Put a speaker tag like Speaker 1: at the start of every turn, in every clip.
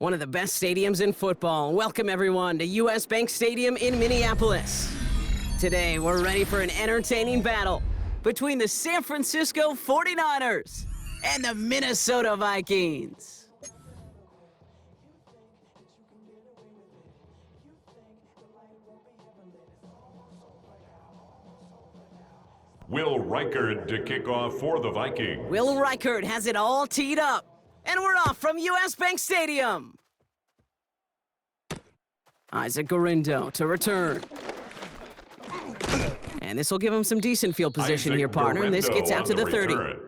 Speaker 1: one of the best stadiums in football. Welcome, everyone, to U.S. Bank Stadium in Minneapolis. Today, we're ready for an entertaining battle between the San Francisco 49ers and the Minnesota Vikings.
Speaker 2: Will Reichard to kick off for the Vikings.
Speaker 1: Will Reichard has it all teed up. And we're off from U.S. Bank Stadium. Isaac Gorindo to return. And this will give him some decent field position here, partner. And this gets out to the 30.
Speaker 2: Return.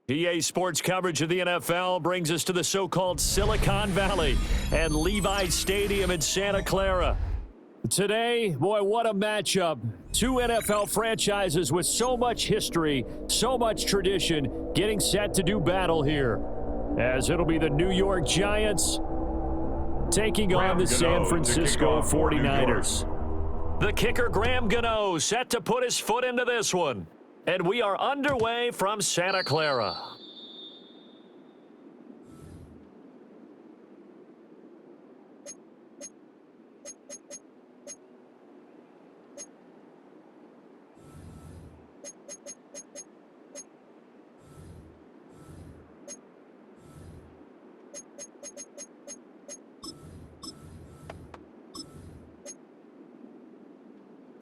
Speaker 3: PA Sports coverage of the NFL brings us to the so-called Silicon Valley and Levi Stadium in Santa Clara. Today, boy, what a matchup. Two NFL franchises with so much history, so much tradition, getting set to do battle here. As it'll be the New York Giants taking on the San Francisco 49ers. The kicker, Graham Gano, set to put his foot into this one. And we are underway from Santa Clara.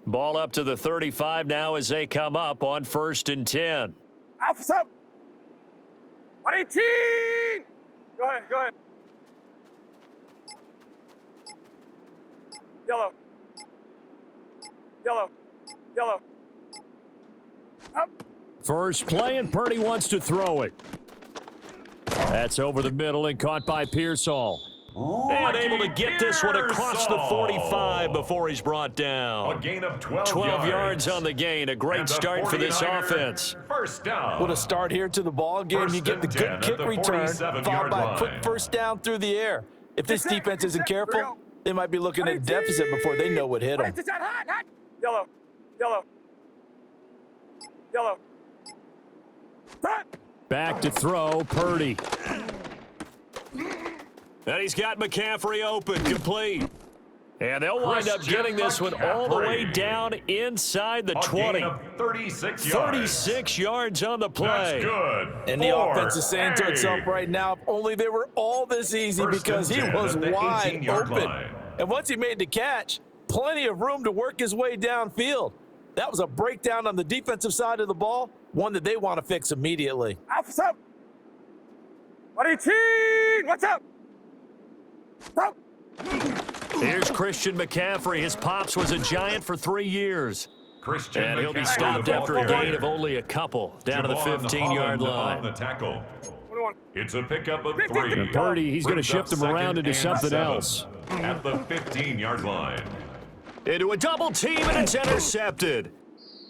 Speaker 3: Ball up to the 35 now as they come up on 1st and 10.
Speaker 4: Officer! 118! Go ahead, go ahead. Yellow. Yellow. Yellow. Up.
Speaker 3: First play, and Purdy wants to throw it. That's over the middle and caught by Pearsall. And able to get this one across the 45 before he's brought down.
Speaker 2: A gain of 12
Speaker 3: yards on the gain. A great start for this offense.
Speaker 2: First down.
Speaker 5: What a start here to the ball game. You get the good kick return, followed by a quick first down through the air. If this defense isn't careful, They might be looking at deficit before they know what hit them.
Speaker 4: Hot. Yellow. Yellow. Yellow. Hot.
Speaker 3: Back to throw, Purdy. And he's got McCaffrey open, complete. And they'll wind up getting this one all the way down inside the 20.
Speaker 2: Gain of 36 yards.
Speaker 3: 36 yards on the play.
Speaker 2: That's good.
Speaker 5: And the offense is saying to itself right now, if only they were all this easy, because he was wide open. And once he made the catch, plenty of room to work his way downfield. That was a breakdown on the defensive side of the ball, one that they want to fix immediately.
Speaker 4: Alpha's up. What are you team? What's up? Up.
Speaker 3: Here's Christian McCaffrey. His pops was a Giant for 3 years.
Speaker 2: Christian
Speaker 3: And he'll be
Speaker 2: McCaffrey,
Speaker 3: stopped
Speaker 2: the
Speaker 3: after
Speaker 2: ball
Speaker 3: a gain
Speaker 2: carrier.
Speaker 3: of only a couple, down to the
Speaker 2: Javon
Speaker 3: 15-yard
Speaker 2: Holland on
Speaker 3: line.
Speaker 2: the tackle.
Speaker 4: 21.
Speaker 2: It's a pickup of
Speaker 4: 50.
Speaker 2: 3.
Speaker 3: And Purdy, he's going to
Speaker 2: Brings up
Speaker 3: shift him around
Speaker 2: second
Speaker 3: into
Speaker 2: and
Speaker 3: something
Speaker 2: 7
Speaker 3: else.
Speaker 2: At the 15-yard line.
Speaker 3: Into a double team, and it's intercepted.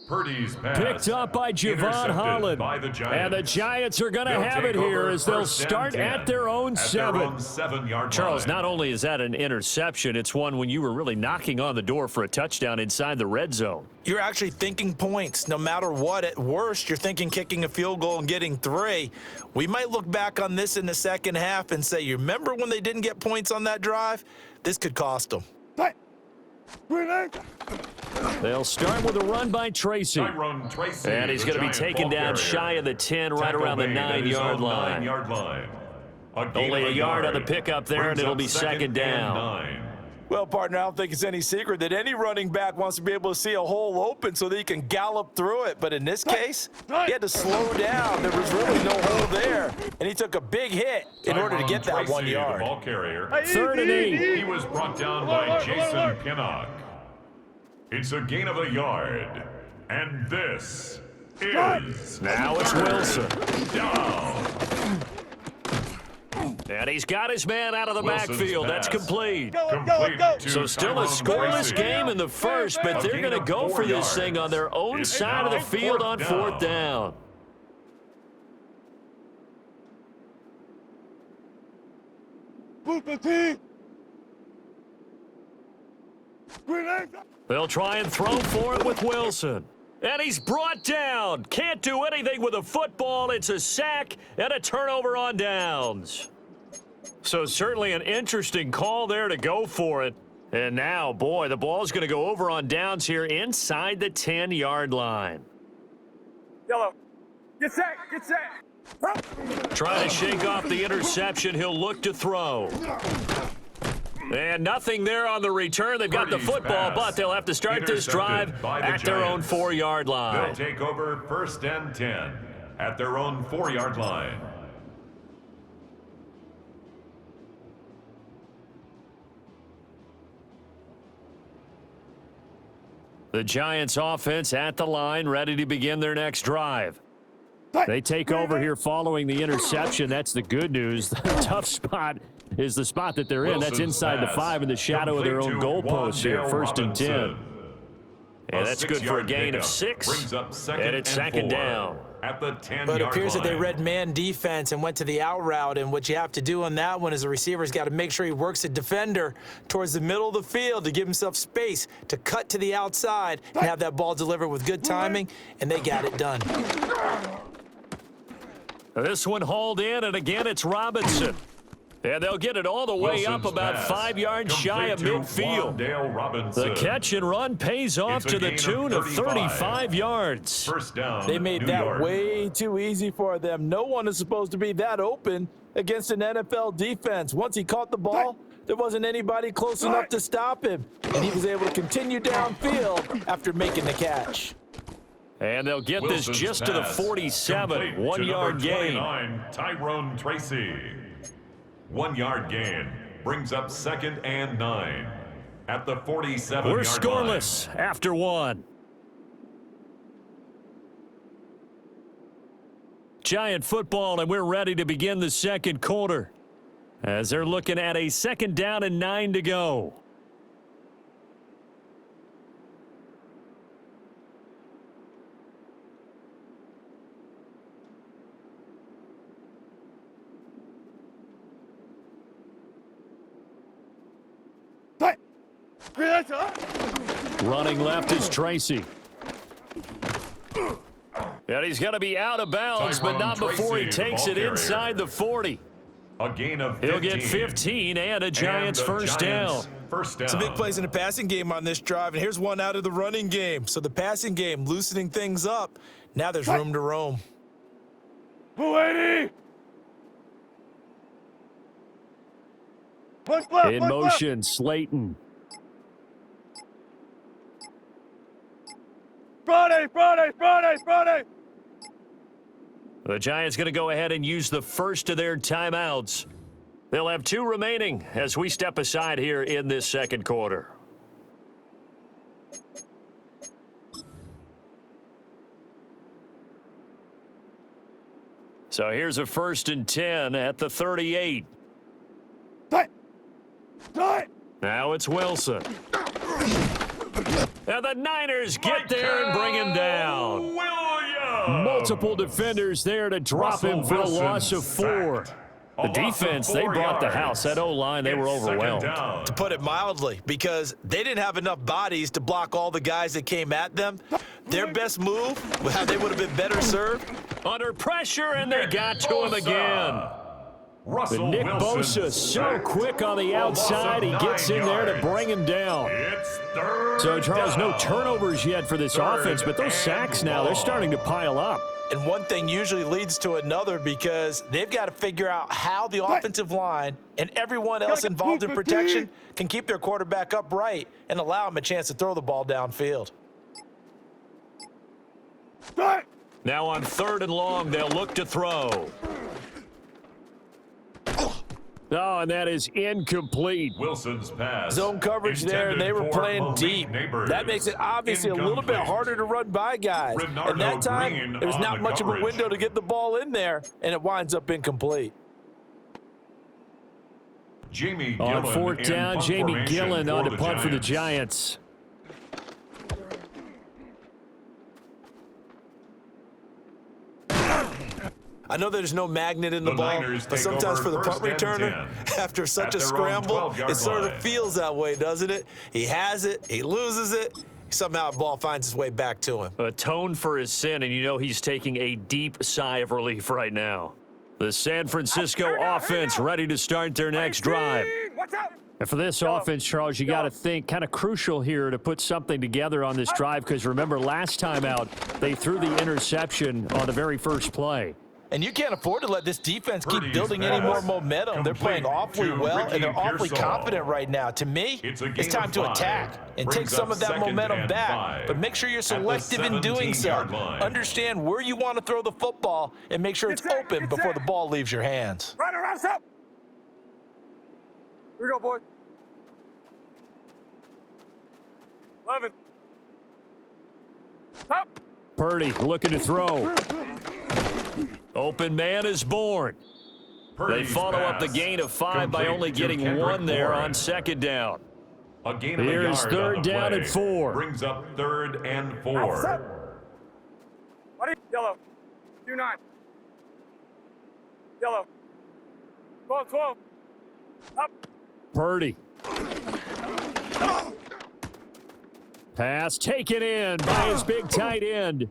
Speaker 2: Purdy's pass.
Speaker 3: Picked up by Javon
Speaker 2: intercepted
Speaker 3: Holland.
Speaker 2: by the Giants.
Speaker 3: And the Giants are going to
Speaker 2: They'll
Speaker 3: have
Speaker 2: take
Speaker 3: it here
Speaker 2: over
Speaker 3: as they'll
Speaker 2: first and
Speaker 3: start
Speaker 2: 10
Speaker 3: at their own 7.
Speaker 2: 7-yard
Speaker 3: Charles,
Speaker 2: line.
Speaker 3: not only is that an interception, it's one when you were really knocking on the door for a touchdown inside the red zone.
Speaker 5: You're actually thinking points. No matter what, at worst, you're thinking kicking a field goal and getting 3. We might look back on this in the second half and say, you remember when they didn't get points on that drive? This could cost them.
Speaker 3: They'll start with a run by Tracy.
Speaker 2: Tyrone Tracy,
Speaker 3: And he's
Speaker 2: the
Speaker 3: going to be
Speaker 2: Giant
Speaker 3: taken
Speaker 2: ball
Speaker 3: down
Speaker 2: carrier.
Speaker 3: shy of the 10, right
Speaker 2: Tackle
Speaker 3: around the
Speaker 2: made at his
Speaker 3: 9-yard
Speaker 2: own
Speaker 3: line.
Speaker 2: 9-yard line. A gain
Speaker 3: Only
Speaker 2: of
Speaker 3: a yard on the
Speaker 2: yard.
Speaker 3: pickup there, and
Speaker 2: Brings
Speaker 3: it'll
Speaker 2: up
Speaker 3: be second down.
Speaker 2: and 9.
Speaker 5: Well, partner, I don't think it's any secret that any running back wants to be able to see a hole open so that he can gallop through it. But in this case, he had to slow down. There was really no hole there, and he took a big hit in order to get that
Speaker 2: Tracy,
Speaker 5: 1 yard.
Speaker 2: The ball carrier.
Speaker 3: 3rd and 8.
Speaker 2: He was brought down by Jason Pinnock. It's a gain of a yard. And this is
Speaker 3: Now it's Wilson.
Speaker 2: down.
Speaker 3: And he's got his man out of the
Speaker 2: Wilson's
Speaker 3: backfield. That's
Speaker 2: pass.
Speaker 3: complete.
Speaker 2: Complete to
Speaker 3: So still a
Speaker 2: Tyrone
Speaker 3: scoreless
Speaker 2: Tracy.
Speaker 3: game in the first, but
Speaker 2: A
Speaker 3: they're
Speaker 2: gain
Speaker 3: going to
Speaker 2: of
Speaker 3: go
Speaker 2: 4
Speaker 3: for this thing
Speaker 2: yards.
Speaker 3: on their own
Speaker 2: It's
Speaker 3: side of the
Speaker 2: now
Speaker 3: field on 4th down. They'll try and throw for it with Wilson. And he's brought down. Can't do anything with a football. It's a sack and a turnover on downs. So certainly an interesting call there to go for it. And now, boy, the ball's going to go over on downs here inside the 10-yard line.
Speaker 4: Yellow. Get set. Get set. Up.
Speaker 3: Trying to shake off the interception. He'll look to throw. And nothing there on the return. They've got the
Speaker 2: Purdy's
Speaker 3: football,
Speaker 2: pass.
Speaker 3: but they'll have to start this
Speaker 2: Intercepted
Speaker 3: drive
Speaker 2: by the
Speaker 3: at their own
Speaker 2: Giants.
Speaker 3: 4-yard
Speaker 2: They'll
Speaker 3: line.
Speaker 2: take over 1st and 10 at their own 4-yard line.
Speaker 3: The Giants offense at the line, ready to begin their next drive. They take over here following the interception. That's the good news. The tough spot is the spot that they're in. That's
Speaker 2: Wilson's
Speaker 3: inside the
Speaker 2: pass.
Speaker 3: 5 in the shadow of their own
Speaker 2: Complete to
Speaker 3: goalpost here.
Speaker 2: Wandale
Speaker 3: 1st and 10.
Speaker 2: Robinson.
Speaker 3: And that's good for a
Speaker 2: 6-yard
Speaker 3: gain of
Speaker 2: pickup
Speaker 3: 6.
Speaker 2: Brings up second
Speaker 3: And it's second
Speaker 2: 4
Speaker 3: down.
Speaker 2: at the 10-yard
Speaker 5: But it appears that they
Speaker 2: line.
Speaker 5: read man defense and went to the out route, and what you have to do on that one is the receiver's got to make sure he works the defender towards the middle of the field to give himself space to cut to the outside and have that ball delivered with good timing, and they got it done.
Speaker 3: This one hauled in, and again it's Robinson. And they'll get it all the way up
Speaker 2: Wilson's
Speaker 3: about
Speaker 2: pass.
Speaker 3: 5 yards shy of
Speaker 2: Complete to
Speaker 3: midfield.
Speaker 2: Wandale Robinson.
Speaker 3: The catch and run pays off
Speaker 2: It's a
Speaker 3: to the
Speaker 2: gain of
Speaker 3: tune of
Speaker 2: 35.
Speaker 3: 35 yards.
Speaker 2: 1st down.
Speaker 5: They made
Speaker 2: New
Speaker 5: that
Speaker 2: York.
Speaker 5: way too easy for them. No one is supposed to be that open against an NFL defense. Once he caught the ball, there wasn't anybody close enough to stop him, and he was able to continue downfield after making the catch.
Speaker 3: And they'll get this
Speaker 2: Wilson's
Speaker 3: just to the
Speaker 2: pass.
Speaker 3: 47,
Speaker 2: Complete to
Speaker 3: 1-yard
Speaker 2: number
Speaker 3: gain.
Speaker 2: 29, Tyrone Tracy. 1-yard gain brings up 2nd and 9 at the 47-yard line.
Speaker 3: We're scoreless after 1. Giant football, and we're ready to begin the second quarter as they're looking at a 2nd down and 9 to go. Running left is Tracy. And he's going to be out of bounds, but not before he takes it inside the 40.
Speaker 2: A gain of 15.
Speaker 3: He'll get 15 and a Giants first down.
Speaker 5: Some big plays in the passing game on this drive, and here's one out of the running game. So the passing game loosening things up. Now there's room to roam.
Speaker 4: 280.
Speaker 3: In motion, Slayton.
Speaker 4: Friday.
Speaker 3: The Giants going to go ahead and use the first of their timeouts. They'll have 2 remaining as we step aside here in this second quarter. So here's a 1st and 10 at the 38. Now it's Wilson. And the Niners get there and bring him down. Multiple defenders there to drop him for a loss of 4. The defense, they brought the house. That O-line, they were overwhelmed.
Speaker 5: To put it mildly, because they didn't have enough bodies to block all the guys that came at them. Their best move, how they would have been better served.
Speaker 3: Under pressure, and they got to him again. But Nick Bosa so quick on the outside, he gets in there to bring him down. So, Charles, no turnovers yet for this offense, but those sacks now, they're starting to pile up.
Speaker 5: And one thing usually leads to another because they've got to figure out how the offensive line and everyone else involved in protection can keep their quarterback upright and allow him a chance to throw the ball downfield.
Speaker 3: Now on 3rd and long, they'll look to throw. Oh, and that is incomplete.
Speaker 2: Wilson's pass.
Speaker 5: Zone coverage there, and they were playing deep. That makes it obviously a little bit harder to run by guys. And that time, there's not much of a window to get the ball in there, and it winds up incomplete.
Speaker 3: On 4th down, Jamie Gillen on to punt for the Giants.
Speaker 5: I know there's no magnet in the ball, but sometimes for the punt returner, after such a scramble, it sort of feels that way, doesn't it? He has it, he loses it, somehow the ball finds its way back to him.
Speaker 3: Atoned for his sin, and you know he's taking a deep sigh of relief right now. The San Francisco offense ready to start their next drive. And for this offense, Charles, you got to think kind of crucial here to put something together on this drive because remember last time out, they threw the interception on the very first play.
Speaker 5: And you can't afford to let this defense keep building any more momentum. They're playing awfully well, and they're awfully confident right now. To me, it's time to attack and take some of that momentum back. But make sure you're selective in doing so. Understand where you want to throw the football and make sure it's open before the ball leaves your hands.
Speaker 4: Right around, stop. Here we go, boys. 11. Stop.
Speaker 3: Purdy looking to throw. Open man is born. They follow up the gain of 5 by only getting 1 there on 2nd down. Here's 3rd down and 4.
Speaker 2: Brings up 3rd and 4.
Speaker 4: Yellow. 2-9. Yellow. 12. Up.
Speaker 3: Purdy. Pass taken in by his big tight end.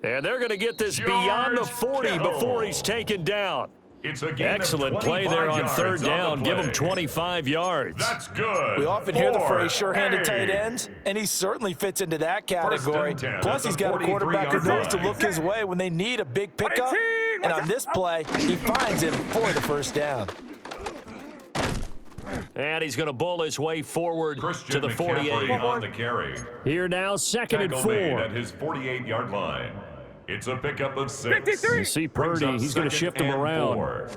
Speaker 3: And they're going to get this beyond the 40 before he's taken down. Excellent play there on 3rd down. Give him 25 yards.
Speaker 2: That's good.
Speaker 5: We often hear the phrase sure-handed tight ends, and he certainly fits into that category. Plus, he's got a quarterback who knows to look his way when they need a big pickup. And on this play, he finds him for the 1st down.
Speaker 3: And he's going to bull his way forward to the 48.
Speaker 2: On the carry.
Speaker 3: Here now, 2nd and 4.
Speaker 2: At his 48-yard line. It's a pickup of 6.
Speaker 3: You see Purdy, he's going to shift him around.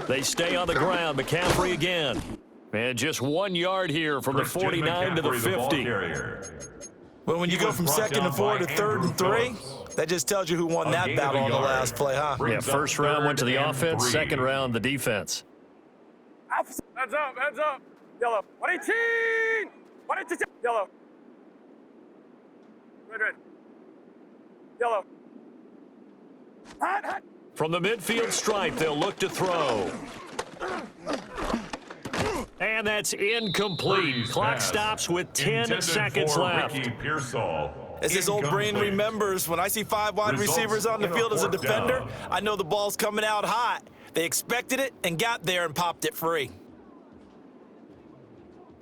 Speaker 3: They stay on the ground. McCaffrey again. And just 1 yard here from the 49 to the 50.
Speaker 5: Well, when you go from 2nd and 4 to 3rd and 3, that just tells you who won that battle on the last play, huh?
Speaker 3: Yeah, 1st round went to the offense, 2nd round the defense.
Speaker 4: Heads up. Yellow. 118. 118. Yellow. Red. Yellow. Hot.
Speaker 3: From the midfield stripe, they'll look to throw. And that's incomplete. Clock stops with 10 seconds left.
Speaker 5: As his old brain remembers, when I see 5 wide receivers on the field as a defender, I know the ball's coming out hot. They expected it and got there and popped it free.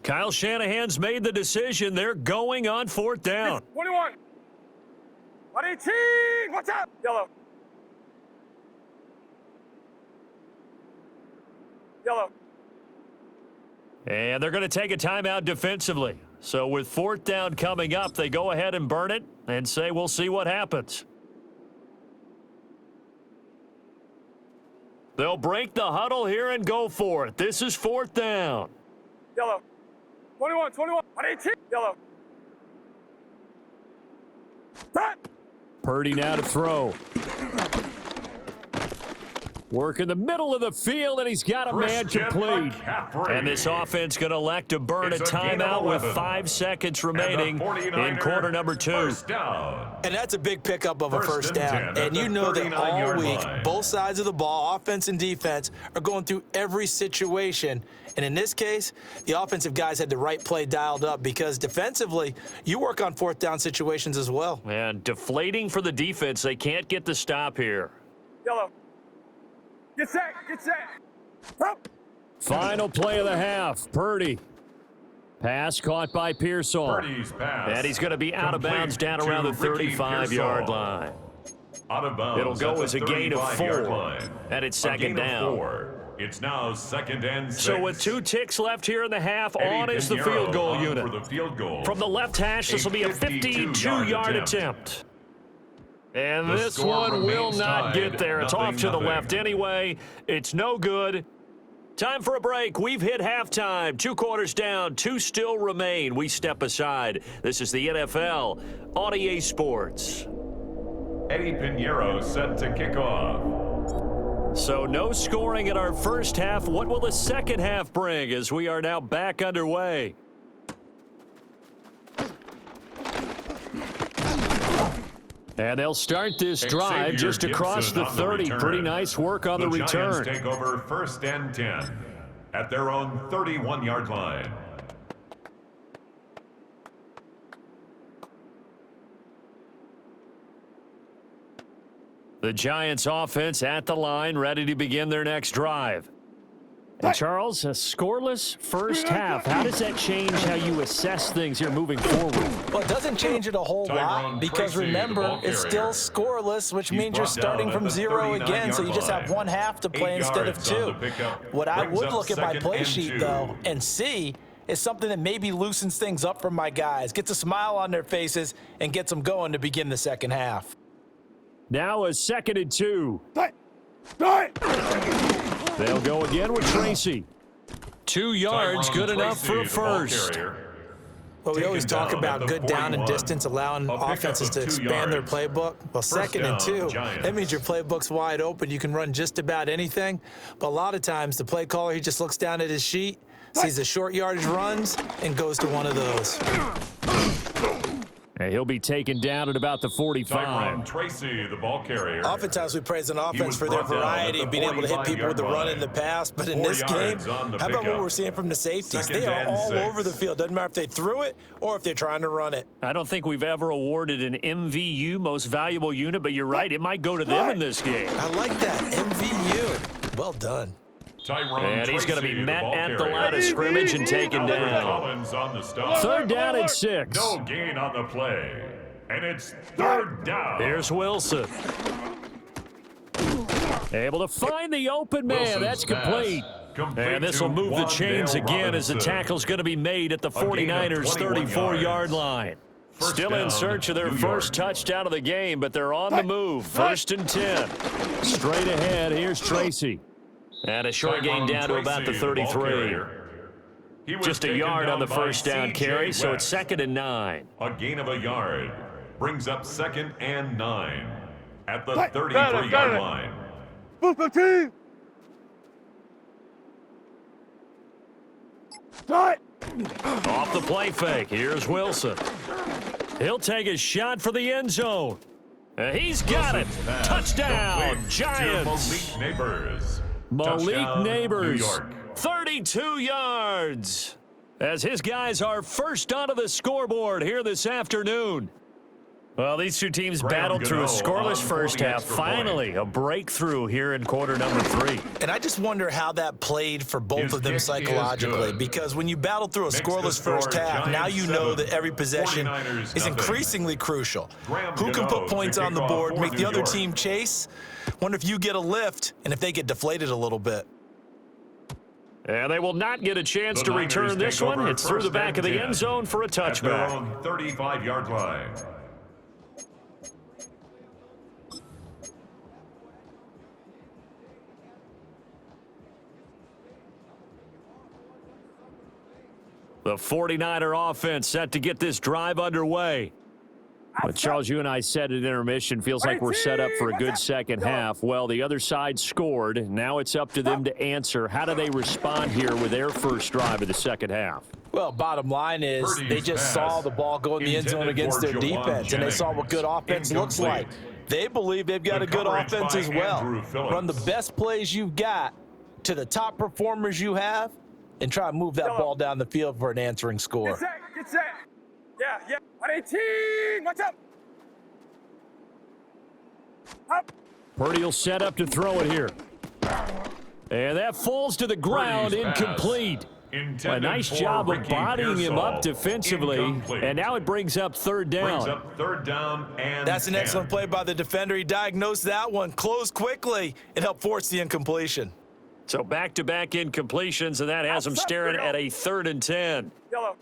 Speaker 3: Kyle Shanahan's made the decision. They're going on 4th down.
Speaker 4: 21. 118. What's up? Yellow. Yellow.
Speaker 3: And they're going to take a timeout defensively. So with 4th down coming up, they go ahead and burn it and say, we'll see what happens. They'll break the huddle here and go for it. This is 4th down.
Speaker 4: Yellow. 21, 118. Yellow. Stop.
Speaker 3: Purdy now to throw. Work in the middle of the field, and he's got a man complete. And this offense going to elect to burn a timeout with 5 seconds remaining in quarter number 2.
Speaker 5: And that's a big pickup of a first down. And you know that all week, both sides of the ball, offense and defense, are going through every situation. And in this case, the offensive guys had the right play dialed up because defensively, you work on 4th down situations as well.
Speaker 3: And deflating for the defense. They can't get the stop here.
Speaker 4: Yellow. Get set. Get set. Up.
Speaker 3: Final play of the half. Purdy. Pass caught by Pearsall.
Speaker 2: Purdy's pass.
Speaker 3: And he's going to be out of bounds down around the 35-yard line.
Speaker 2: Out of bounds.
Speaker 3: It'll go as a gain of 4. And it's 2nd down.
Speaker 2: 4. It's now 2nd and 6.
Speaker 3: So with 2 ticks left here in the half, on is the field goal unit. From the left hash, this will be a 52-yard attempt. And this one will not get there. It's off to the left anyway. It's no good. Time for a break. We've hit halftime. 2 quarters down. 2 still remain. We step aside. This is the NFL on EA Sports.
Speaker 2: Eddie Pinheiro set to kick off.
Speaker 3: So no scoring in our first half. What will the second half bring as we are now back underway? And they'll start this drive just across the 30. Pretty nice work on the return.
Speaker 2: Giants take over 1st and 10 at their own 31-yard line.
Speaker 3: The Giants offense at the line, ready to begin their next drive. And Charles, a scoreless first half. How does that change how you assess things here moving forward?
Speaker 5: Well, it doesn't change it a whole lot because remember, it's still scoreless, which means you're starting from 0 again, so you just have 1 half to play instead of 2. What I would look at my play sheet, though, and see is something that maybe loosens things up for my guys, gets a smile on their faces, and gets them going to begin the second half.
Speaker 3: Now a 2nd and 2. They'll go again with Tracy. 2 yards, good enough for a first.
Speaker 5: Well, we always talk about good down and distance, allowing offenses to expand their playbook. Well, 2nd and 2, that means your playbook's wide open. You can run just about anything. But a lot of times, the play caller, he just looks down at his sheet, sees the short yardage runs, and goes to one of those.
Speaker 3: And he'll be taken down at about the 45.
Speaker 2: Tracy, the ball carrier.
Speaker 5: Oftentimes we praise an offense for their variety, being able to hit people with the run and the pass. But in this game, how about what we're seeing from the safeties? They are all over the field. Doesn't matter if they threw it or if they're trying to run it.
Speaker 3: I don't think we've ever awarded an MVU, most valuable unit, but you're right. It might go to them in this game.
Speaker 5: I like that. MVU. Well done.
Speaker 3: And he's going to be met at the line of scrimmage and taken down. 3rd down and 6.
Speaker 2: No gain on the play. And it's 3rd down.
Speaker 3: Here's Wilson. Able to find the open man. That's complete. And this will move the chains again as the tackle's going to be made at the 49ers' 34-yard line. Still in search of their first touchdown of the game, but they're on the move. 1st and 10. Straight ahead, here's Tracy. And a short gain down to about the 33. Just a yard on the first down carry, so it's 2nd and 9.
Speaker 2: A gain of a yard brings up 2nd and 9 at the 33-yard line.
Speaker 4: Football team. Start.
Speaker 3: Off the play fake, here's Wilson. He'll take a shot for the end zone. He's got it. Touchdown, Giants.
Speaker 2: Malik Neighbors.
Speaker 3: Malik Neighbors 32 yards. As his guys are first onto the scoreboard here this afternoon. Well, these two teams battled through a scoreless first half. Finally, a breakthrough here in quarter number 3.
Speaker 5: And I just wonder how that played for both of them psychologically, because when you battle through a scoreless first half, now you know that every possession is increasingly crucial. Who can put points on the board, make the other team chase? Wonder if you get a lift and if they get deflated a little bit.
Speaker 3: And they will not get a chance to return this one. It's through the back of the end zone for a touchback.
Speaker 2: 35-yard line.
Speaker 3: The 49er offense set to get this drive underway. But Charles, you and I said at intermission, feels like we're set up for a good second half. Well, the other side scored. Now it's up to them to answer. How do they respond here with their first drive of the second half?
Speaker 5: Well, bottom line is they just saw the ball go in the end zone against their defense, and they saw what good offense looks like. They believe they've got a good offense as well. Run the best plays you've got to the top performers you have, and try to move that ball down the field for an answering score.
Speaker 4: Get set. Yeah. 118. What's up? Up.
Speaker 3: Purdy will set up to throw it here. And that falls to the ground, incomplete. A nice job of bodying him up defensively. And now it brings up third down.
Speaker 5: That's an excellent play by the defender. He diagnosed that one, closed quickly, and helped force the incompletion.
Speaker 3: So back-to-back incompletions, and that has them staring at a 3rd and 10.
Speaker 4: Yellow.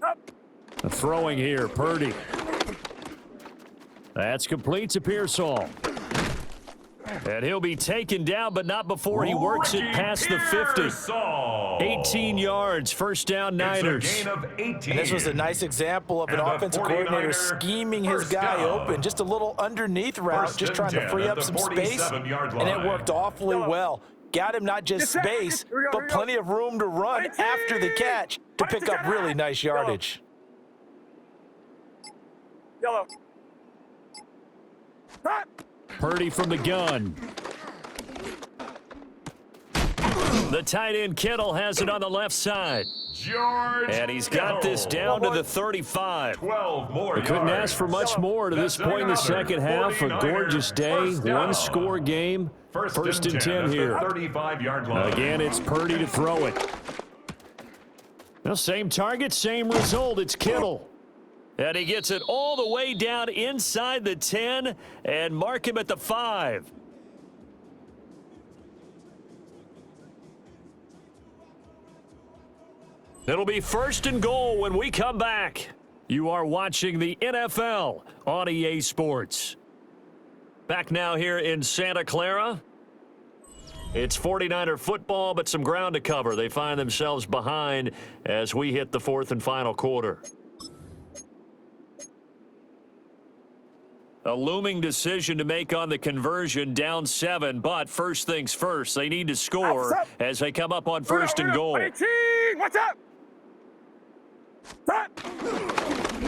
Speaker 4: Up.
Speaker 3: Throwing here, Purdy. That's complete to Pearsall. And he'll be taken down, but not before he works it past the 50. 18 yards, first down Niners.
Speaker 5: And this was a nice example of an offensive coordinator scheming his guy open. Just a little underneath route, just trying to free up some space, and it worked awfully well. Got him not just space, but plenty of room to run after the catch to pick up really nice yardage.
Speaker 4: Yellow.
Speaker 3: Purdy from the gun. The tight end Kittle has it on the left side. And he's got this down to the 35.
Speaker 2: 12 more
Speaker 3: We couldn't
Speaker 2: yards.
Speaker 3: ask for much more to this point in the second half. A gorgeous day, one-score game. First and 10 here.
Speaker 2: 35-yard line.
Speaker 3: Again, it's Purdy to throw it. Well, same target, same result. It's Kittle. And he gets it all the way down inside the 10 and mark him at the 5. It'll be first and goal when we come back. You are watching the NFL on EA Sports. Back now here in Santa Clara. It's 49er football, but some ground to cover. They find themselves behind as we hit the 4th and final quarter. A looming decision to make on the conversion, down 7, but first things first, they need to score as they come up on first and goal.
Speaker 4: 18. What's up?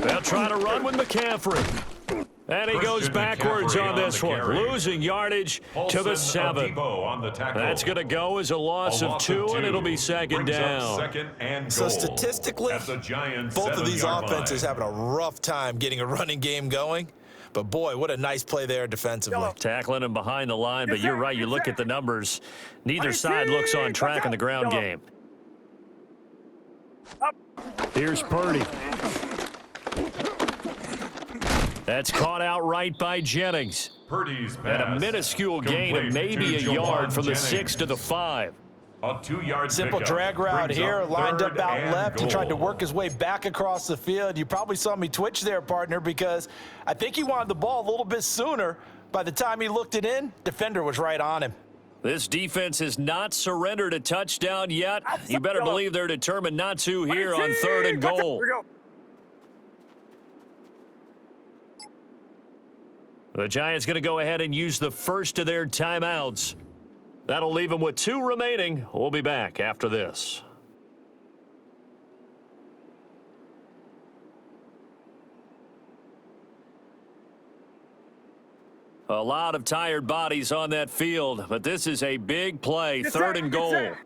Speaker 3: They'll try to run with McCaffrey. And he goes backwards on this one, losing yardage to the 7. That's going to go as a loss of 2, and it'll be second down.
Speaker 5: So statistically, both of these offenses having a rough time getting a running game going. But, boy, what a nice play there defensively.
Speaker 3: Tackling him behind the line, but you're right. You look at the numbers. Neither side looks on track in the ground game. Here's Purdy. That's caught outright by Jennings.
Speaker 2: Purdy's
Speaker 3: And a minuscule gain of maybe a yard from the 6 to the 5.
Speaker 2: A 2-yard
Speaker 5: Simple drag route here, lined up out left. He tried to work his way back across the field. You probably saw me twitch there, partner, because I think he wanted the ball a little bit sooner. By the time he looked it in, defender was right on him.
Speaker 3: This defense has not surrendered a touchdown yet. You better believe they're determined not to here on 3rd and goal. The Giants going to go ahead and use the first of their timeouts. That'll leave them with 2 remaining. We'll be back after this. A lot of tired bodies on that field, but this is a big play, third and goal.
Speaker 4: Yellow.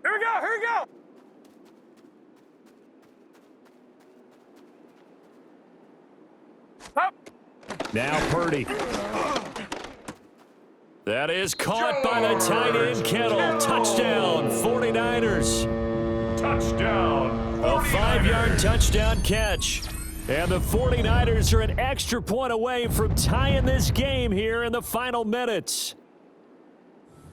Speaker 4: Here we go, here we go. Up.
Speaker 3: Now Purdy. That is caught by the tight end Kittle. Touchdown, 49ers.
Speaker 2: Touchdown.
Speaker 3: A 5-yard touchdown catch. And the 49ers are an extra point away from tying this game here in the final minutes.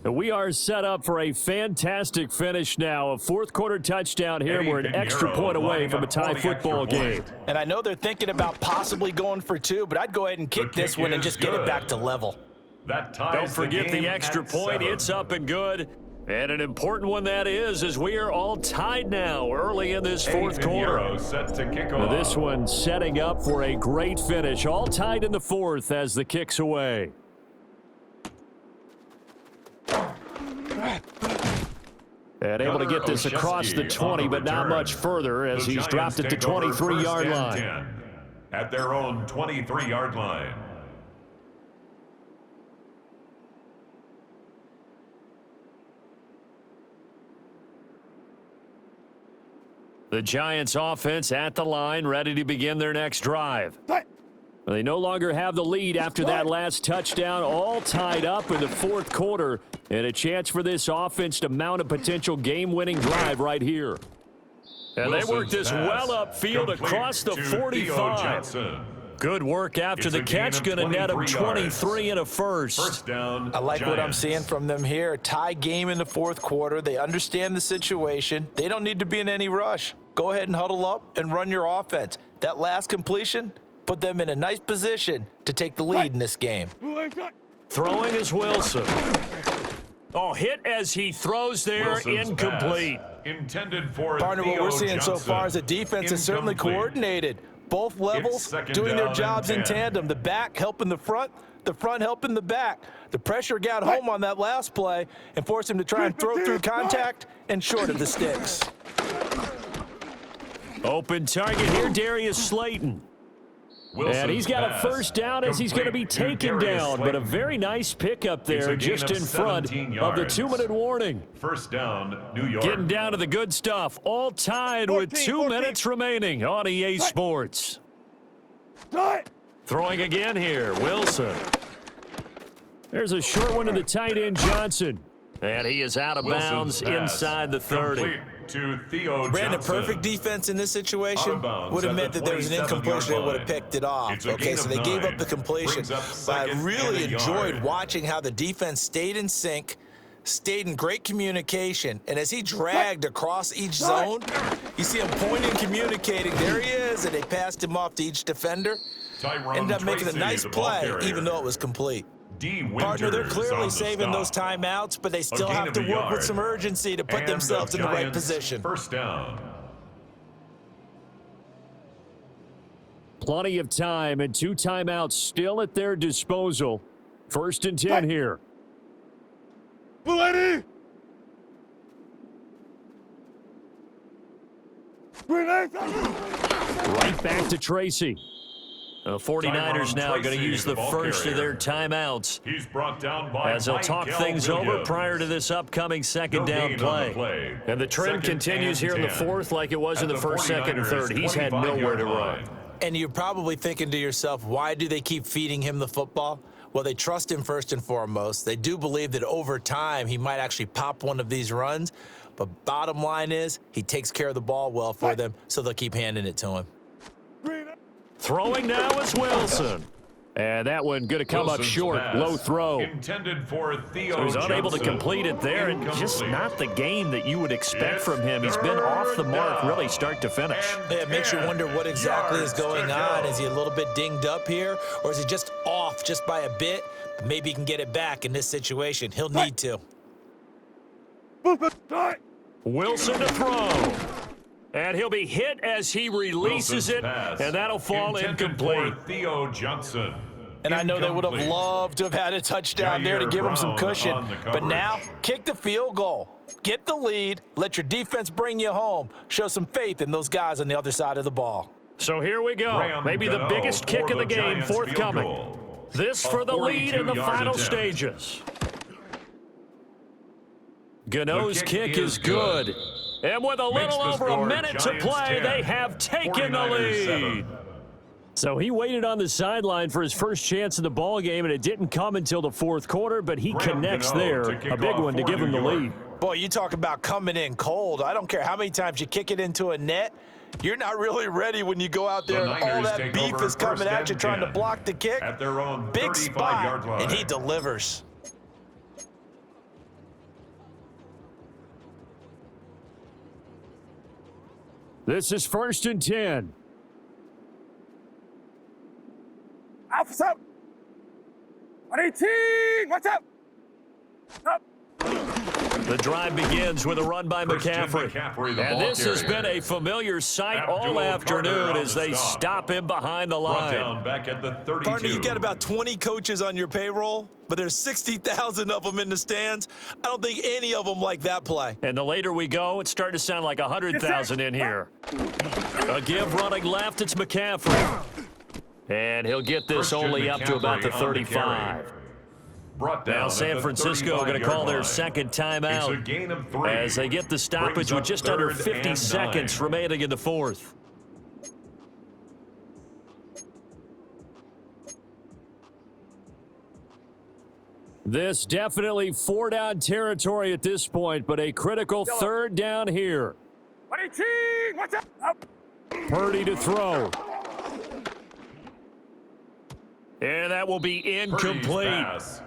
Speaker 3: And we are set up for a fantastic finish now. A fourth-quarter touchdown here. We're an extra point away from a tie football game.
Speaker 5: And I know they're thinking about possibly going for 2, but I'd go ahead and kick this one and just get it back to level.
Speaker 3: Don't forget the extra point. It's up and good. And an important one that is, as we are all tied now early in this fourth quarter.
Speaker 2: Set to kick
Speaker 3: Now
Speaker 2: off.
Speaker 3: this one setting up for a great finish. All tied in the fourth as the kick's away. And able to get this across the 20, but not much further as he's dropped it to 23-yard line.
Speaker 2: At their own 23-yard line.
Speaker 3: The Giants offense at the line, ready to begin their next drive. They no longer have the lead after that last touchdown, all tied up in the fourth quarter, and a chance for this offense to mount a potential game-winning drive right here. And they work this well upfield across the 45. Good work after the catch, going to net them 23 and a first.
Speaker 2: First down,
Speaker 5: I like what I'm
Speaker 2: Giants.
Speaker 5: seeing from them here. Tie game in the fourth quarter. They understand the situation. They don't need to be in any rush. Go ahead and huddle up and run your offense. That last completion put them in a nice position to take the lead in this game.
Speaker 3: Throwing is Wilson. Oh, hit as he throws there,
Speaker 2: Wilson's
Speaker 3: incomplete.
Speaker 2: pass, intended for
Speaker 5: Partner, what
Speaker 2: Theo
Speaker 5: we're seeing so
Speaker 2: Johnson.
Speaker 5: far is the defense is certainly
Speaker 2: Incomplete.
Speaker 5: coordinated. Both levels
Speaker 2: second
Speaker 5: doing their
Speaker 2: down
Speaker 5: jobs in
Speaker 2: and 10.
Speaker 5: tandem. The back helping the front helping the back. The pressure got home on that last play and forced him to try and throw through contact and short of the sticks.
Speaker 3: Open target here, Darius Slayton.
Speaker 2: Wilson's
Speaker 3: And he's got a
Speaker 2: pass,
Speaker 3: first down as he's going to be
Speaker 2: complete
Speaker 3: taken
Speaker 2: Darius
Speaker 3: down, but a
Speaker 2: Slayton.
Speaker 3: very nice pickup
Speaker 2: It's
Speaker 3: there
Speaker 2: a gain
Speaker 3: just
Speaker 2: of
Speaker 3: in front
Speaker 2: 17
Speaker 3: of the
Speaker 2: yards.
Speaker 3: 2-minute warning.
Speaker 2: First down, New York.
Speaker 3: Getting down to the good stuff, all tied with 2 minutes remaining on EA Sports. Throwing again here, Wilson. There's a short one to the tight end, Johnson. And he is out of
Speaker 2: Wilson's
Speaker 3: bounds
Speaker 2: pass,
Speaker 3: inside the 30.
Speaker 2: complete to Theo
Speaker 5: Brandon,
Speaker 2: Johnson.
Speaker 5: perfect defense in this situation
Speaker 2: Out of bounds
Speaker 5: would have
Speaker 2: at
Speaker 5: meant
Speaker 2: the
Speaker 5: that there was an
Speaker 2: 27-yard
Speaker 5: incompletion. They would have
Speaker 2: line.
Speaker 5: picked it off.
Speaker 2: It's a
Speaker 5: Okay,
Speaker 2: gain
Speaker 5: so
Speaker 2: of
Speaker 5: they gave
Speaker 2: 9.
Speaker 5: up the completion.
Speaker 2: Brings up
Speaker 5: But I
Speaker 2: second
Speaker 5: really
Speaker 2: and a
Speaker 5: enjoyed
Speaker 2: yard.
Speaker 5: watching how the defense stayed in sync, stayed in great communication, and as he dragged across each zone, you see him pointing, communicating. There he is, and they passed him off to each defender.
Speaker 2: Tyrone
Speaker 5: Ended up making a
Speaker 2: Tracy,
Speaker 5: nice
Speaker 2: the ball
Speaker 5: play,
Speaker 2: carrier.
Speaker 5: even though it was complete.
Speaker 2: D.
Speaker 5: Partner, they're
Speaker 2: Winters
Speaker 5: clearly
Speaker 2: on the
Speaker 5: saving those
Speaker 2: stop.
Speaker 5: timeouts, but they still
Speaker 2: gain
Speaker 5: have
Speaker 2: of
Speaker 5: to
Speaker 2: a
Speaker 5: work with
Speaker 2: yard.
Speaker 5: some urgency to put
Speaker 2: And
Speaker 5: themselves
Speaker 2: the
Speaker 5: in the right
Speaker 2: Giants'
Speaker 5: position.
Speaker 2: First down.
Speaker 3: Plenty of time and 2 timeouts still at their disposal. First and 10 here.
Speaker 4: Ready?
Speaker 3: Right back to Tracy. The 49ers now going to
Speaker 2: Tracy,
Speaker 3: use
Speaker 2: the
Speaker 3: the
Speaker 2: ball
Speaker 3: first of their
Speaker 2: carrier.
Speaker 3: timeouts
Speaker 2: He's brought down by
Speaker 3: as they'll talk
Speaker 2: Michael
Speaker 3: things over
Speaker 2: Williams.
Speaker 3: prior to this upcoming second
Speaker 2: No
Speaker 3: down
Speaker 2: gain on the
Speaker 3: play.
Speaker 2: play.
Speaker 3: And the trend
Speaker 2: Second
Speaker 3: continues
Speaker 2: and
Speaker 3: here in the
Speaker 2: 10.
Speaker 3: fourth like it was in
Speaker 2: At
Speaker 3: the first, second, and
Speaker 2: 49ers'
Speaker 3: third. He's had nowhere to
Speaker 2: 25-yard
Speaker 3: run.
Speaker 2: line.
Speaker 5: And you're probably thinking to yourself, why do they keep feeding him the football? Well, they trust him first and foremost. They do believe that over time he might actually pop one of these runs. But bottom line is he takes care of the ball well for them, so they'll keep handing it to him.
Speaker 3: Throwing now is Wilson. And that one going to come up
Speaker 2: Wilson's
Speaker 3: short.
Speaker 2: pass,
Speaker 3: Low throw.
Speaker 2: Intended for Theo
Speaker 3: So he's unable to
Speaker 2: Johnson.
Speaker 3: complete it there, and just
Speaker 2: Incomplete.
Speaker 3: not the game that you would expect
Speaker 2: It's
Speaker 3: from him. He's been
Speaker 2: third
Speaker 3: off the mark,
Speaker 2: down.
Speaker 3: really start to finish.
Speaker 2: And
Speaker 5: Yeah, it makes you
Speaker 2: 10
Speaker 5: wonder what exactly is
Speaker 2: yards to
Speaker 5: going
Speaker 2: go.
Speaker 5: on. Is he a little bit dinged up here, or is he just off just by a bit? Maybe he can get it back in this situation. He'll need to.
Speaker 3: Wilson to throw. And he'll be hit as he releases
Speaker 2: Wilson's
Speaker 3: it,
Speaker 2: pass,
Speaker 3: and that'll fall
Speaker 2: intended
Speaker 3: incomplete.
Speaker 2: for Theo Johnson.
Speaker 5: And I know they would have
Speaker 2: Incomplete.
Speaker 5: loved to have had a touchdown there to
Speaker 2: Jair
Speaker 5: give them some
Speaker 2: Brown
Speaker 5: cushion.
Speaker 2: on the
Speaker 5: But
Speaker 2: coverage.
Speaker 5: now, kick the field goal. Get the lead. Let your defense bring you home. Show some faith in those guys on the other side of the ball.
Speaker 3: So here we go.
Speaker 2: Graham
Speaker 3: Maybe the
Speaker 2: Gano
Speaker 3: biggest kick
Speaker 2: for
Speaker 3: of the game
Speaker 2: Giants field
Speaker 3: forthcoming.
Speaker 2: goal.
Speaker 3: This
Speaker 2: A
Speaker 3: for the lead in the
Speaker 2: 42-yard
Speaker 3: final
Speaker 2: attempt.
Speaker 3: stages. Gano's
Speaker 2: The
Speaker 3: kick is good. And with a
Speaker 2: Makes
Speaker 3: little
Speaker 2: the
Speaker 3: over a
Speaker 2: score
Speaker 3: minute to
Speaker 2: Giants
Speaker 3: play,
Speaker 2: 10,
Speaker 3: they have taken the
Speaker 2: 49ers
Speaker 3: lead.
Speaker 2: 7.
Speaker 3: So he waited on the sideline for his first chance in the ball game, and it didn't come until the fourth quarter, but he
Speaker 2: Graham
Speaker 3: connects
Speaker 2: Gano
Speaker 3: there.
Speaker 2: to kick
Speaker 3: A big
Speaker 2: off
Speaker 3: one to
Speaker 2: for
Speaker 3: give him the
Speaker 2: New York.
Speaker 3: lead.
Speaker 5: Boy, you talk about coming in cold. I don't care how many times you kick it into a net. You're not really ready when you go out there and all
Speaker 2: Niners
Speaker 5: that
Speaker 2: take
Speaker 5: beef
Speaker 2: over
Speaker 5: is coming
Speaker 2: first
Speaker 5: at you
Speaker 2: and
Speaker 5: trying to
Speaker 2: 10
Speaker 5: block the kick.
Speaker 2: at their own
Speaker 5: Big
Speaker 2: 35-yard
Speaker 5: spot,
Speaker 2: line.
Speaker 5: and he delivers.
Speaker 3: This is 1st and 10.
Speaker 4: Alpha's up. 118. What's up? Up.
Speaker 3: The drive begins with a run by
Speaker 2: Christian
Speaker 3: McCaffrey.
Speaker 2: McCaffrey, the
Speaker 3: And
Speaker 2: ball
Speaker 3: this has
Speaker 2: carrier.
Speaker 3: been a familiar sight
Speaker 2: Abdul
Speaker 3: all
Speaker 2: Carter
Speaker 3: afternoon
Speaker 2: on
Speaker 3: as
Speaker 2: the
Speaker 3: they
Speaker 2: stop.
Speaker 3: stop him behind the
Speaker 2: Brought
Speaker 3: line.
Speaker 2: down back at the 32.
Speaker 5: Partner, you got about 20 coaches on your payroll, but there's 60,000 of them in the stands. I don't think any of them like that play.
Speaker 3: And the later we go, it's starting to sound like 100,000 in here. A give running left, it's McCaffrey. And he'll get this
Speaker 2: Christian
Speaker 3: only up to about the
Speaker 2: McCaffrey on the
Speaker 3: 35.
Speaker 2: carry. Brought down
Speaker 3: Now
Speaker 2: at
Speaker 3: San
Speaker 2: the
Speaker 3: Francisco going to
Speaker 2: 35-yard
Speaker 3: call their
Speaker 2: line.
Speaker 3: second
Speaker 2: It's a
Speaker 3: timeout
Speaker 2: gain of 3.
Speaker 3: as they get the stoppage
Speaker 2: Brings
Speaker 3: with
Speaker 2: up
Speaker 3: just under
Speaker 2: 3rd
Speaker 3: 50
Speaker 2: and
Speaker 3: seconds
Speaker 2: 9.
Speaker 3: remaining in the fourth. This definitely 4-down territory at this point, but a critical 3rd down here.
Speaker 4: 118. What's up? Up.
Speaker 3: Purdy to throw. And that will be
Speaker 2: Purdy's
Speaker 3: incomplete.
Speaker 2: pass.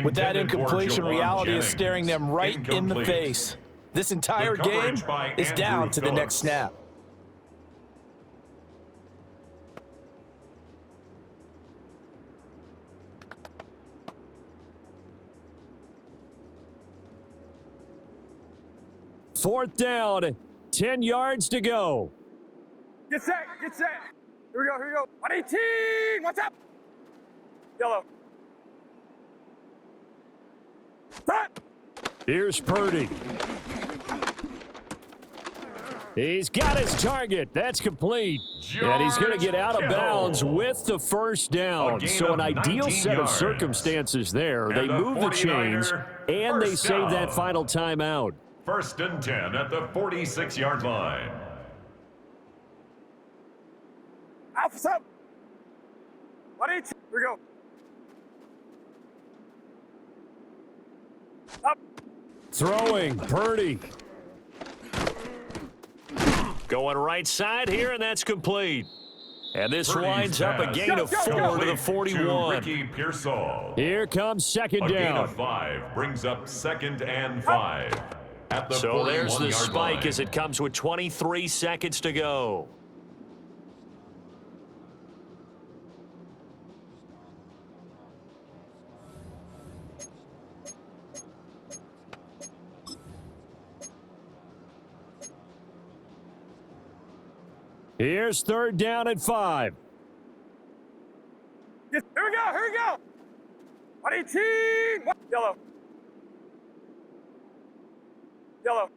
Speaker 5: With that
Speaker 2: Intended for
Speaker 5: incompletion,
Speaker 2: Jawan
Speaker 5: reality is
Speaker 2: Jennings.
Speaker 5: staring them right in the
Speaker 2: Incomplete.
Speaker 5: face. This entire
Speaker 2: The
Speaker 5: game
Speaker 2: coverage by
Speaker 5: is down
Speaker 2: Andrew
Speaker 5: to the next
Speaker 2: Phillips.
Speaker 5: snap.
Speaker 3: Fourth down, 10 yards to go.
Speaker 4: Get set. Get set. Here we go. Here we go. 118. What's up? Yellow. Stop.
Speaker 3: Here's Purdy. He's got his target. That's complete. And he's going to get out of
Speaker 2: George
Speaker 3: bounds
Speaker 2: Kittle.
Speaker 3: with the first down.
Speaker 2: A gain
Speaker 3: So an
Speaker 2: of
Speaker 3: ideal
Speaker 2: 19
Speaker 3: set of
Speaker 2: yards.
Speaker 3: circumstances there.
Speaker 2: And
Speaker 3: They
Speaker 2: the
Speaker 3: move the chains,
Speaker 2: 49er
Speaker 3: and they
Speaker 2: first
Speaker 3: save that
Speaker 2: down.
Speaker 3: final timeout.
Speaker 2: 1st and 10 at the 46-yard line.
Speaker 4: Alpha's up. 118. Here we go. Up.
Speaker 3: Throwing, Purdy. Going right side here, and that's complete. And this
Speaker 2: Purdy's
Speaker 3: winds up a
Speaker 2: pass.
Speaker 3: gain of 4 to the
Speaker 2: Complete
Speaker 3: 41.
Speaker 2: Ricky Pearsall.
Speaker 3: Here comes second
Speaker 2: A gain
Speaker 3: down.
Speaker 2: of 5 brings up 2nd and 5 at the
Speaker 3: So there's the
Speaker 2: 41-yard
Speaker 3: spike
Speaker 2: line.
Speaker 3: as it comes with 23 seconds to go. Here's 3rd down at 5.
Speaker 4: Here we go. Here we go. 118. Yellow. Yellow.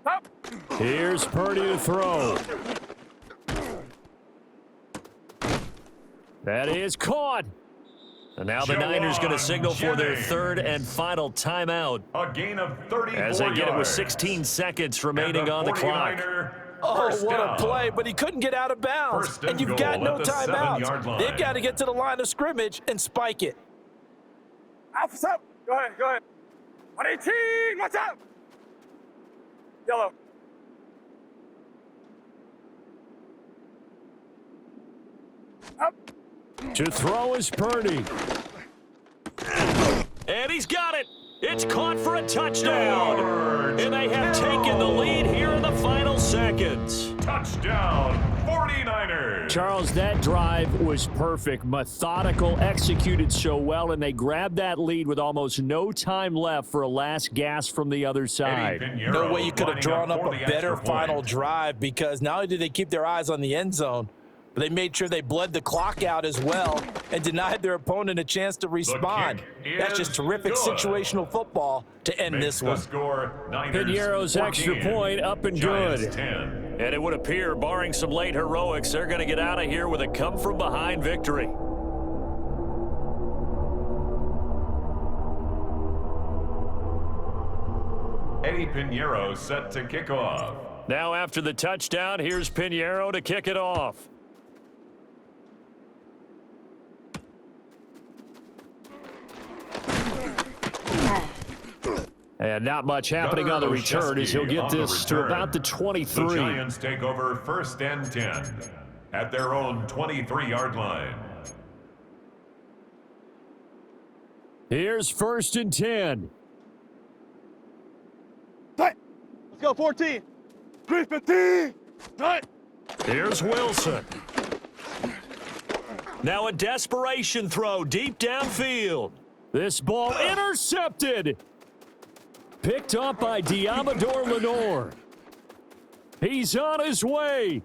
Speaker 4: Up.
Speaker 3: Here's Purdy to throw. That is caught. And now the Niners going to signal for their
Speaker 2: Jennings.
Speaker 3: 3rd and final timeout
Speaker 2: A gain of 34
Speaker 3: as they get it with
Speaker 2: yards.
Speaker 3: 16 seconds
Speaker 2: And
Speaker 3: remaining on the clock.
Speaker 2: 49er
Speaker 5: Oh,
Speaker 2: first
Speaker 5: what
Speaker 2: down.
Speaker 5: a play, but he couldn't get out of bounds.
Speaker 2: First and
Speaker 5: And you've
Speaker 2: goal
Speaker 5: got no
Speaker 2: at the 7-yard
Speaker 5: timeouts.
Speaker 2: line.
Speaker 5: They've got to get to the line of scrimmage and spike it.
Speaker 4: Alpha's up. Go ahead. Go ahead. 118. What's up? Yellow. Up.
Speaker 3: To throw is Purdy. And he's got it. It's caught for a touchdown. And they have taken the lead here in the final seconds.
Speaker 2: Touchdown, 49ers.
Speaker 3: Charles, that drive was perfect, methodical, executed so well, and they grabbed that lead with almost no time left for a last gasp from the other side.
Speaker 2: Eddie Pinheiro
Speaker 5: No way you could have
Speaker 2: lining
Speaker 5: drawn up
Speaker 2: for
Speaker 5: a
Speaker 2: the
Speaker 5: better
Speaker 2: extra
Speaker 5: final
Speaker 2: point.
Speaker 5: drive, because not only did they keep their eyes on the end zone, They made sure they bled the clock out as well and denied their opponent a chance to respond. That's just terrific situational football to end this one.
Speaker 3: Piñeiro's extra point up and good. And it would appear, barring some late heroics, they're going to get out of here with a come-from-behind victory.
Speaker 2: Eddie Piñeiro set to kick off.
Speaker 3: Now after the touchdown, here's Piñeiro to kick it off. And not much happening on the return as he'll get this to about the 23.
Speaker 2: The Giants take over 1st and 10 at their own 23-yard line.
Speaker 3: Here's 1st and 10.
Speaker 4: Let's go, 14. 3-15.
Speaker 3: Here's Wilson. Now a desperation throw deep downfield. This ball intercepted. Picked up by Diamador Lenore. He's on his way.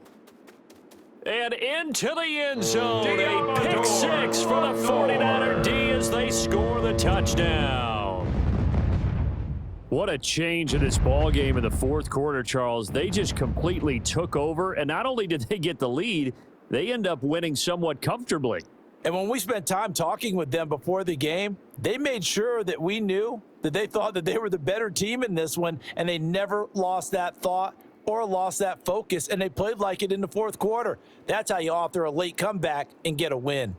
Speaker 3: And into the end zone. A pick six for the 49er D as they score the touchdown. What a change in this ball game in the fourth quarter, Charles. They just completely took over, and not only did they get the lead, they end up winning somewhat comfortably.
Speaker 5: And when we spent time talking with them before the game, they made sure that we knew that they thought that they were the better team in this one, and they never lost that thought or lost that focus, and they played like it in the fourth quarter. That's how you author a late comeback and get a win.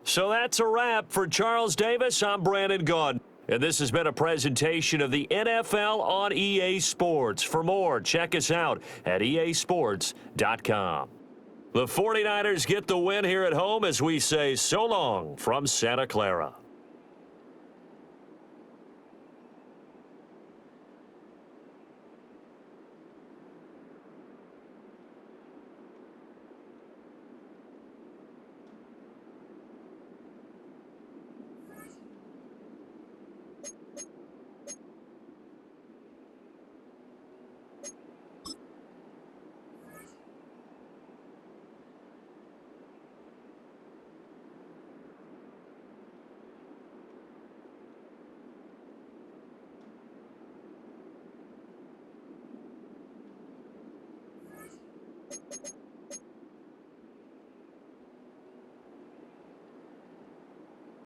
Speaker 3: So that's a wrap for Charles Davis. I'm Brandon Gaudin. And this has been a presentation of the NFL on EA Sports. For more, check us out at easports.com. The 49ers get the win here at home as we say so long from Santa Clara.